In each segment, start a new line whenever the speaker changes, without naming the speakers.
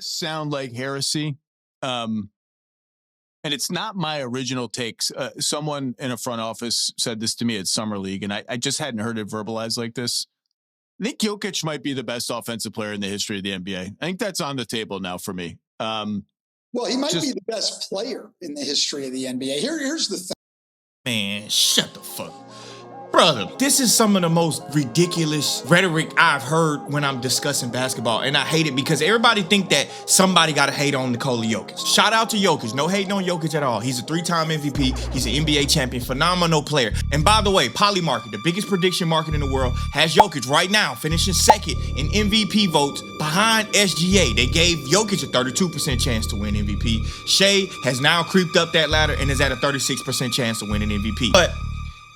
Sound like heresy. Um, and it's not my original takes. Someone in a front office said this to me at Summer League, and I just hadn't heard it verbalized like this. I think Jokic might be the best offensive player in the history of the NBA. I think that's on the table now for me.
Well, he might be the best player in the history of the NBA. Here's the thing.
Man, shut the fuck. Brother, this is some of the most ridiculous rhetoric I've heard when I'm discussing basketball, and I hate it because everybody think that somebody got to hate on Nikola Jokic. Shout out to Jokic. No hating on Jokic at all. He's a 3-time MVP. He's an NBA champion. Phenomenal player. And by the way, Polymarket, the biggest prediction market in the world, has Jokic right now finishing second in MVP votes behind SGA. They gave Jokic a 32% chance to win MVP. Shea has now creeped up that ladder and is at a 36% chance to win an MVP. But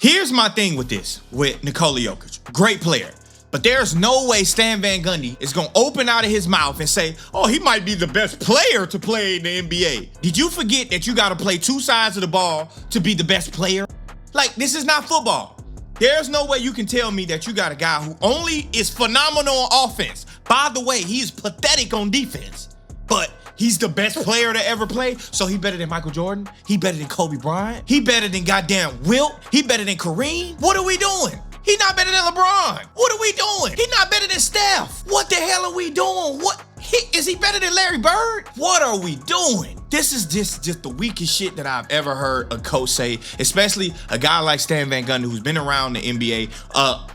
here's my thing with this, with Nikola Jokic. Great player. But there's no way Stan Van Gundy is going to open out of his mouth and say, oh, he might be the best player to play in the NBA. Did you forget that you got to play two sides of the ball to be the best player? Like, this is not football. There's no way you can tell me that you got a guy who only is phenomenal on offense. By the way, he is pathetic on defense. But he's the best player to ever play, so he better than Michael Jordan. He better than Kobe Bryant. He better than goddamn Wilt. He better than Kareem. What are we doing? He not better than LeBron. What are we doing? He not better than Steph. What the hell are we doing? Is he better than Larry Bird? What are we doing? This is just the weakest shit that I've ever heard a coach say, especially a guy like Stan Van Gundy who's been around the NBA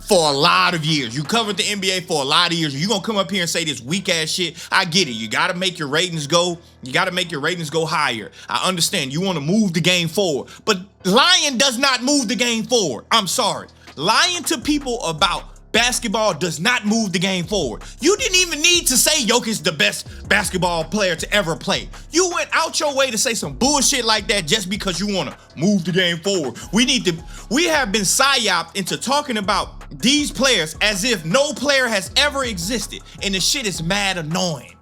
for a lot of years. You covered the NBA for a lot of years. You gonna come up here and say this weak ass shit? I get it. You gotta make your ratings go. You gotta make your ratings go higher. I understand. You want to move the game forward, but lying does not move the game forward. I'm sorry. Lying to people about basketball does not move the game forward. You didn't even need to say Jokic's the best basketball player to ever play. You went out your way to say some bullshit like that just because you want to move the game forward. We have been psyoped into talking about these players as if no player has ever existed, and the shit is mad annoying.